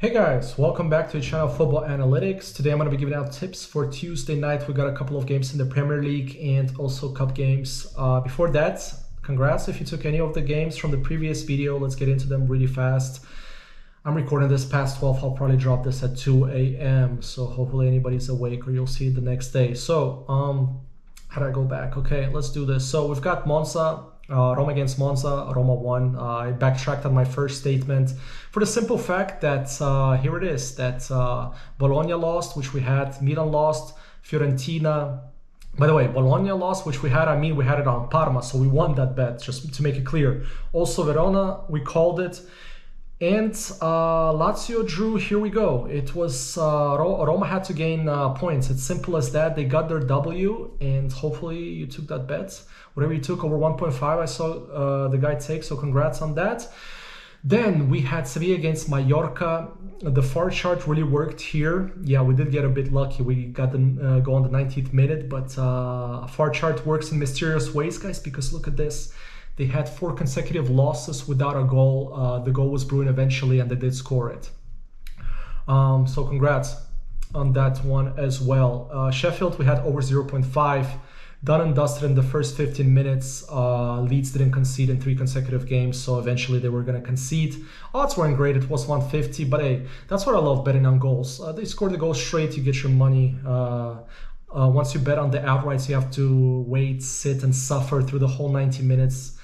Hey guys, welcome back to the channel Football Analytics. Today I'm going to be giving out tips for Tuesday night. We got a couple of games in the Premier League and also Cup games. Before that, congrats if you took any of the games from the previous video. Let's get into them really fast. I'm recording this past 12. I'll probably drop this at 2 a.m. So hopefully anybody's awake or you'll see it the next day. So how do I go back? Okay, let's do this. So we've got Monza. Roma against Monza, Roma won. I backtracked on my first statement for the simple fact that here it is, that Bologna lost, which we had, Milan lost, Fiorentina. By the way, Bologna lost, which we had it on Parma, so we won that bet, just to make it clear. Also Verona, we called it. And Lazio drew, here we go. It was, Roma had to gain points. It's simple as that. They got their W, and hopefully you took that bet. Whatever you took over 1.5, I saw the guy take, so congrats on that. Then we had Sevilla against Mallorca. The far chart really worked here. Yeah, we did get a bit lucky. We got the go on the 19th minute, but far chart works in mysterious ways, guys, because look at this. They had 4 consecutive losses without a goal. The goal was brewing eventually, and they did score it. So congrats on that one as well. Sheffield, we had over 0.5. Done and dusted in the first 15 minutes. Leeds didn't concede in 3 consecutive games, so eventually they were going to concede. Odds weren't great. It was 150, but hey, that's what I love betting on goals. They score the goal straight, you get your money. Once you bet on the outrights, you have to wait, sit, and suffer through the whole 90 minutes.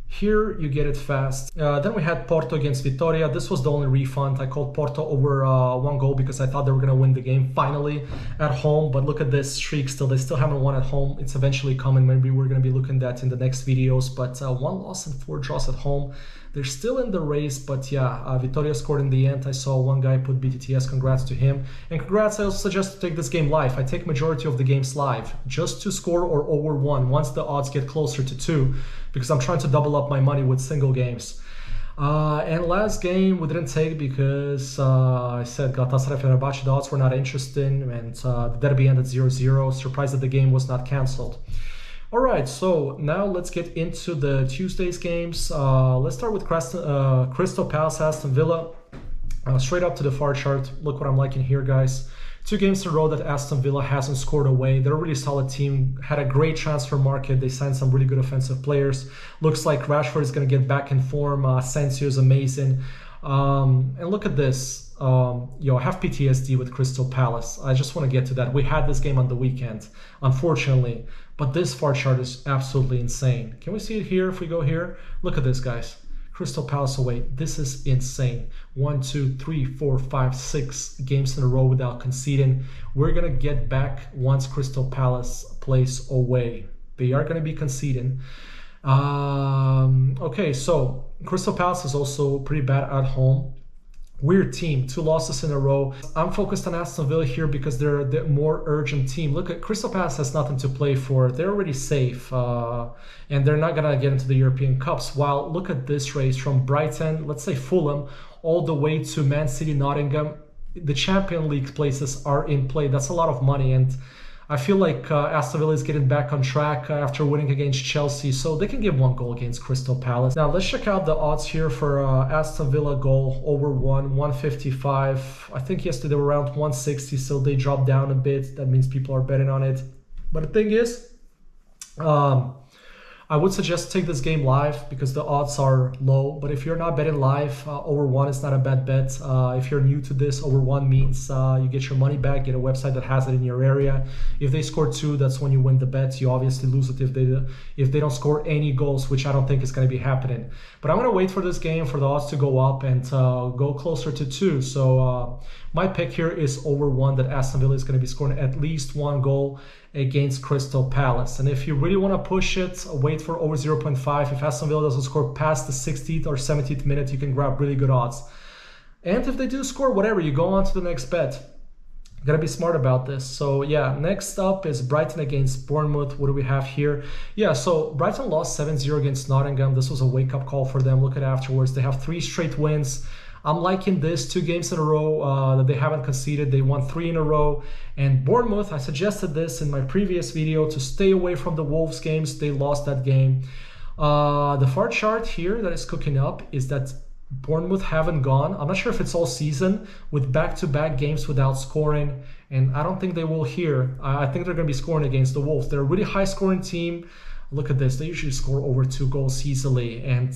Here you get it fast. Then we had Porto against Vitoria. This was the only refund. I called Porto over 1 goal because I thought they were going to win the game finally at home. But look at this streak still. They still haven't won at home. It's eventually coming. Maybe we're going to be looking at that in the next videos. But 1 loss and 4 draws at home. They're still in the race. But yeah, Vitoria scored in the end. I saw one guy put BTTS. Congrats to him. And congrats, I also suggest to take this game live. I take majority of the games live just to score or over 1 once the odds get closer to 2. Because I'm trying to double up my money with single games. And last game we didn't take because I said Galatasaray Fenerbahce, the odds were not interesting, and the derby ended 0-0. Surprised that the game was not cancelled. Alright, so now let's get into the Tuesday's games. Let's start with Crystal Palace, Aston Villa. Straight up to the far chart. Look what I'm liking here, guys. 2 games in a row that Aston Villa hasn't scored away. They're a really solid team. Had a great transfer market. They signed some really good offensive players. Looks like Rashford is going to get back in form. Asensio is amazing. And look at this. I have PTSD with Crystal Palace. I just want to get to that. We had this game on the weekend, unfortunately. But this far chart is absolutely insane. Can we see it here if we go here? Look at this, guys. Crystal Palace away. This is insane. 1, 2, 3, 4, 5, 6 games in a row without conceding. We're going to get back once Crystal Palace plays away. They are going to be conceding. Okay, so Crystal Palace is also pretty bad at home. Weird team, 2 losses in a row. I'm focused on Aston Villa here because they're the more urgent team. Look at Crystal Palace has nothing to play for. They're already safe, and they're not gonna get into the European Cups. While look at this race from Brighton, let's say Fulham, all the way to Man City, Nottingham. The Champions League places are in play. That's a lot of money, and I feel like Aston Villa is getting back on track after winning against Chelsea, so they can give 1 goal against Crystal Palace. Now let's check out the odds here for Aston Villa goal over 155. I think yesterday they were around 160, so they dropped down a bit. That means people are betting on it. But the thing is, I would suggest take this game live because the odds are low. But if you're not betting live, over 1 is not a bad bet. If you're new to this, over 1 means you get your money back, get a website that has it in your area. If they score 2, that's when you win the bet. You obviously lose it if they don't score any goals, which I don't think is going to be happening. But I'm going to wait for this game for the odds to go up and go closer to 2. So my pick here is over 1, that Aston Villa is going to be scoring at least 1 goal against Crystal Palace. And if you really want to push it, wait for over 0.5. If Aston Villa doesn't score past the 60th or 70th minute, you can grab really good odds. And if they do score, whatever, you go on to the next bet. You gotta be smart about this. So yeah, next up is Brighton against Bournemouth. What do we have here? Yeah, so Brighton lost 7-0 against Nottingham. This was a wake-up call for them. Look at afterwards. They have 3 straight wins. I'm liking this 2 games in a row that they haven't conceded. They won 3 in a row. And Bournemouth, I suggested this in my previous video to stay away from the Wolves games. They lost that game. The far chart here that is cooking up is that Bournemouth haven't gone. I'm not sure if it's all season with back-to-back games without scoring, and I don't think they will here. I think they're going to be scoring against the Wolves. They're a really high-scoring team. Look at this. They usually score over 2 goals easily, and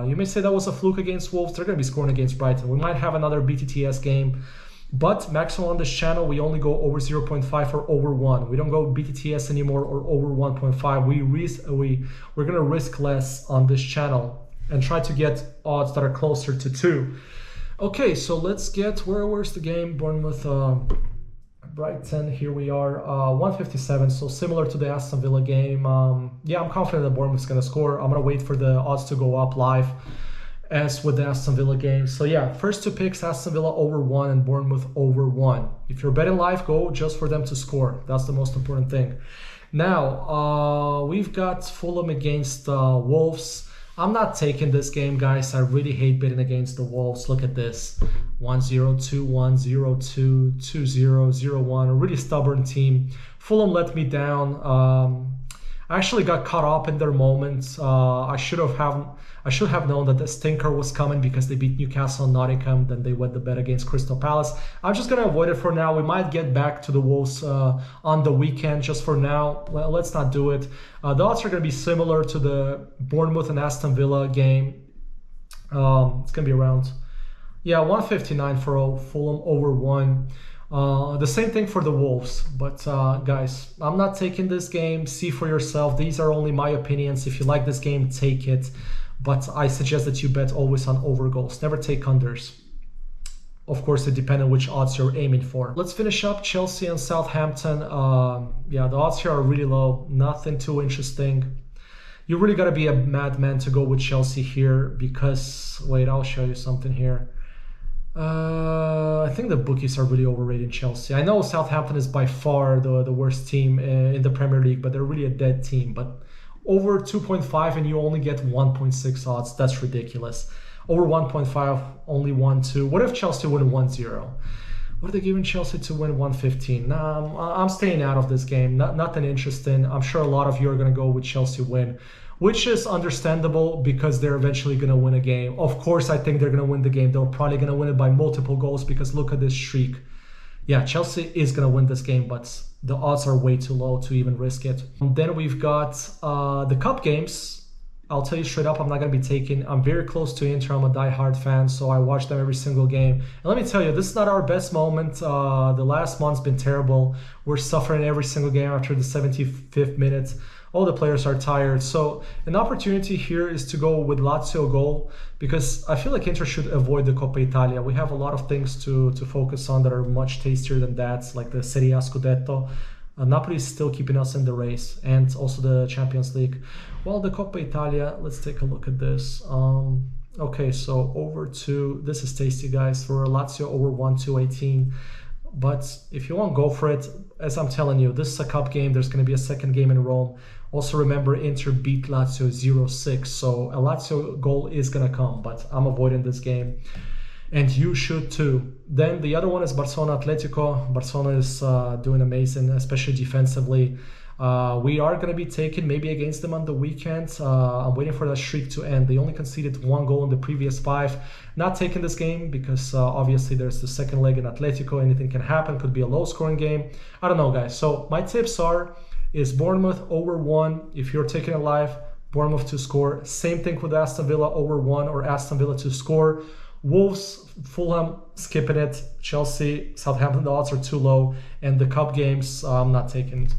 you may say that was a fluke against Wolves. They're going to be scoring against Brighton. We might have another BTTS game, but maximum on this channel, we only go over 0.5 or over 1. We don't go BTTS anymore or over 1.5. We're going to risk less on this channel and try to get odds that are closer to 2. Okay, so let's get, where's the game? Bournemouth, Brighton, here we are, 157, so similar to the Aston Villa game. Yeah, I'm confident that Bournemouth's going to score. I'm going to wait for the odds to go up live as with the Aston Villa game. So yeah, first 2 picks, Aston Villa over 1 and Bournemouth over 1. If you're betting live, go just for them to score. That's the most important thing. Now, we've got Fulham against Wolves. I'm not taking this game, guys. I really hate betting against the Wolves. Look at this. 1-0, 2-1, 0-2, 2-0, 0-1. A really stubborn team. Fulham let me down. I actually got caught up in their moment. I should have known that the stinker was coming because they beat Newcastle and Nottingham. Then they went the bet against Crystal Palace. I'm just gonna avoid it for now. We might get back to the Wolves on the weekend. Just for now, let's not do it. The odds are gonna be similar to the Bournemouth and Aston Villa game. It's gonna be around, yeah, 159 for Fulham over 1. The same thing for the Wolves, but guys, I'm not taking this game. See for yourself. These are only my opinions. If you like this game, take it. But I suggest that you bet always on over goals. Never take unders. Of course, it depends on which odds you're aiming for. Let's finish up Chelsea and Southampton. Yeah, the odds here are really low. Nothing too interesting. You really got to be a madman to go with Chelsea here because, wait, I'll show you something here. I think the bookies are really overrating Chelsea. I know Southampton is by far the worst team in the Premier League, but they're really a dead team. But over 2.5 and you only get 1.6 odds, that's ridiculous. Over 1.5, only 1-2. What if Chelsea win 1-0? What are they giving Chelsea to win 115? Nah, I'm staying out of this game. Nothing interesting. I'm sure a lot of you are going to go with Chelsea win, which is understandable because they're eventually going to win a game. Of course, I think they're going to win the game. They're probably going to win it by multiple goals because look at this streak. Yeah, Chelsea is going to win this game, but the odds are way too low to even risk it. And then we've got the cup games. I'll tell you straight up, I'm not going to be taking. I'm very close to Inter. I'm a diehard fan, so I watch them every single game. And let me tell you, this is not our best moment. The last month's been terrible. We're suffering every single game after the 75th minute. All the players are tired. So an opportunity here is to go with Lazio goal because I feel like Inter should avoid the Coppa Italia. We have a lot of things to focus on that are much tastier than that, like the Serie A Scudetto. Napoli is still keeping us in the race and also the Champions League. Well, the Coppa Italia, let's take a look at this. Okay, so over 2, this is tasty, guys. For Lazio, over 1-2-18. But if you want, go for it. As I'm telling you, this is a cup game. There's going to be a second game in Rome. Also remember, Inter beat Lazio 0-6. So a Lazio goal is going to come, but I'm avoiding this game. And you should too. Then the other one is Barcelona Atletico. Barcelona is doing amazing, especially defensively. We are going to be taking maybe against them on the weekend. I'm waiting for that streak to end. They only conceded 1 goal in the previous 5. Not taking this game because obviously there's the second leg in Atletico. Anything can happen. Could be a low-scoring game. I don't know, guys. So my tips is Bournemouth over 1. If you're taking it live, Bournemouth to score. Same thing with Aston Villa over 1 or Aston Villa to score. Wolves, Fulham, skipping it. Chelsea, Southampton, the odds are too low. And the cup games, I'm not taking it.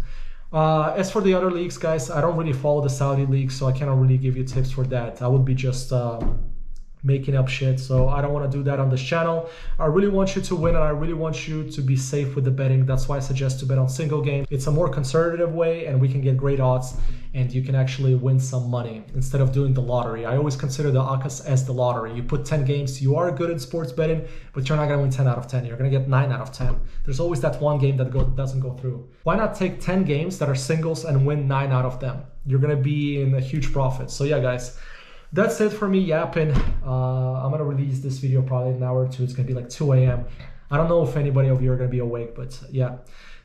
As for the other leagues, guys, I don't really follow the Saudi league, so I cannot really give you tips for that. I would be just making up shit, so I don't want to do that on this channel. I really want you to win, and I really want you to be safe with the betting. That's why I suggest to bet on single game. It's a more conservative way, and we can get great odds, and you can actually win some money instead of doing the lottery. I always consider the ACAS as the lottery. You put 10 games, you are good in sports betting, but you're not going to win 10 out of 10. You're going to get 9 out of 10. There's always that one game that doesn't go through. Why not take 10 games that are singles and win 9 out of them? You're going to be in a huge profit. So yeah, guys, that's it for me yapping. I'm going to release this video probably in an hour or two. It's going to be like 2 a.m. I don't know if anybody of you are going to be awake, but yeah.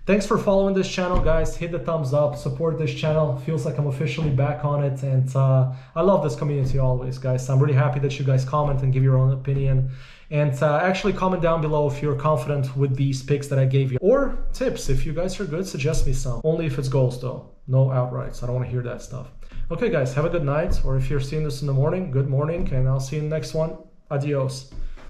Thanks for following this channel, guys. Hit the thumbs up, support this channel. Feels like I'm officially back on it, and I love this community always, guys. I'm really happy that you guys comment and give your own opinion. And actually comment down below if you're confident with these picks that I gave you. Or tips, if you guys are good, suggest me some. Only if it's goals though, no outrights. I don't want to hear that stuff. Okay guys, have a good night, or if you're seeing this in the morning, good morning, and I'll see you in the next one. Adios.